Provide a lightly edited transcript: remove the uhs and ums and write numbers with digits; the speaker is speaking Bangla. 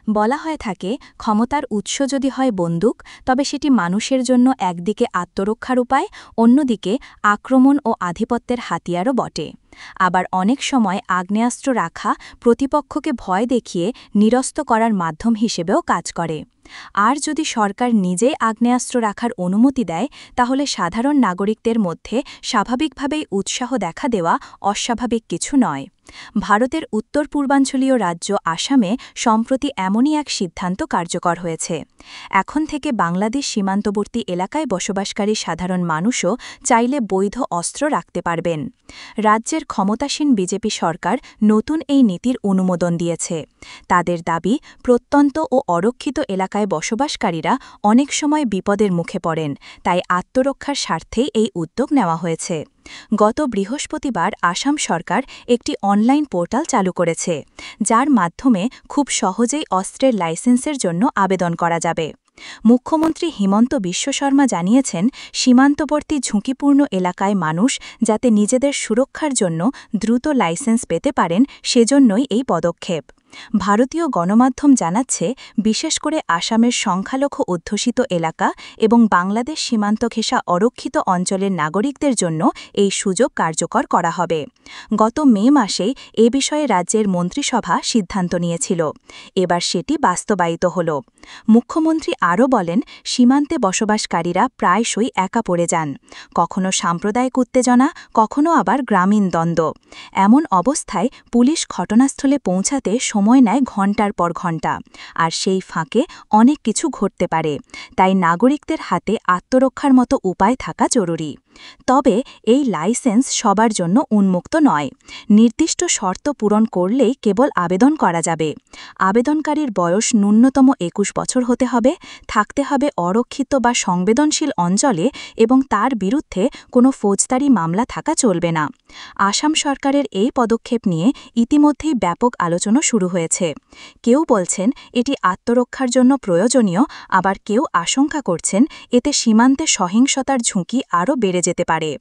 বলা হয়ে থাকে ক্ষমতার উৎস যদি হয় বন্দুক তবে সেটি মানুষের জন্য একদিকে আত্মরক্ষার উপায়, অন্যদিকে আক্রমণ ও আধিপত্যের হাতিয়ারও বটে। আবার অনেক সময় আগ্নেয়াস্ত্র রাখা প্রতিপক্ষকে ভয় দেখিয়ে নিরস্ত করার মাধ্যম হিসেবেও কাজ করে। আর যদি সরকার নিজেই আগ্নেয়াস্ত্র রাখার অনুমতি দেয় তাহলে সাধারণ নাগরিকদের মধ্যে স্বাভাবিকভাবেই উৎসাহ দেখা দেওয়া অস্বাভাবিক কিছু নয়। ভারতের উত্তর পূর্বাঞ্চলীয় রাজ্য আসামে সম্প্রতি এমনই এক সিদ্ধান্ত কার্যকর হয়েছে। এখন থেকে বাংলাদেশ সীমান্তবর্তী এলাকায় বসবাসকারী সাধারণ মানুষও চাইলে বৈধ অস্ত্র রাখতে পারবেন। রাজ্যের ক্ষমতাসীন বিজেপি সরকার নতুন এই নীতির অনুমোদন দিয়েছে। তাদের দাবি, প্রত্যন্ত ও অরক্ষিত এলাকায় বসবাসকারীরা অনেক সময় বিপদের মুখে পড়েন, তাই আত্মরক্ষার স্বার্থেই এই উদ্যোগ নেওয়া হয়েছে। গত বৃহস্পতিবার আসাম সরকার একটি অনলাইন পোর্টাল চালু করেছে, যার মাধ্যমে খুব সহজেই অস্ত্রের লাইসেন্সের জন্য আবেদন করা যাবে। মুখ্যমন্ত্রী হিমন্ত বিশ্ব শর্মা জানিয়েছেন, সীমান্তবর্তী ঝুঁকিপূর্ণ এলাকায় মানুষ যাতে নিজেদের সুরক্ষার জন্য দ্রুত লাইসেন্স পেতে পারেন, সেজন্যই এই পদক্ষেপ। ভারতীয় গণমাধ্যম জানাচ্ছে, বিশেষ করে আসামের সংখ্যালঘু অধ্যুষিত এলাকা এবং বাংলাদেশ সীমান্ত ঘেঁষা অরক্ষিত অঞ্চলের নাগরিকদের জন্য এই সুযোগ কার্যকর করা হবে। গত মে মাসেই এ বিষয়ে রাজ্যের মন্ত্রিসভা সিদ্ধান্ত নিয়েছিল। এবার সেটি বাস্তবায়িত হল। মুখ্যমন্ত্রী আরও বলেন, সীমান্তে বসবাসকারীরা প্রায়শই একা পড়ে যান, কখনো সাম্প্রদায়িক উত্তেজনা, কখনো আবার গ্রামীণ দ্বন্দ্ব। এমন অবস্থায় পুলিশ ঘটনাস্থলে পৌঁছাতে সময় নেয় ঘণ্টার পর ঘণ্টা, আর সেই ফাঁকে অনেক কিছু ঘটতে পারে। তাই নাগরিকদের হাতে আত্মরক্ষার মতো উপায় থাকা জরুরি। তবে এই লাইসেন্স সবার জন্য উন্মুক্ত নয়। নির্দিষ্ট শর্ত পূরণ করলেই কেবল আবেদন করা যাবে। আবেদনকারীর বয়স ন্যূনতম ২১ বছর হতে হবে, থাকতে হবে অরক্ষিত বা সংবেদনশীল অঞ্চলে এবং তার বিরুদ্ধে কোনো ফৌজদারি মামলা থাকা চলবে না। আসাম সরকারের এই পদক্ষেপ নিয়ে ইতিমধ্যেই ব্যাপক আলোচনা শুরু হয়েছে। কেউ বলছেন এটি আত্মরক্ষার জন্য প্রয়োজনীয়, আবার কেউ আশঙ্কা করছেন এতে সীমান্তে সহিংসতার ঝুঁকি আরও বেড়ে যেতে পারে।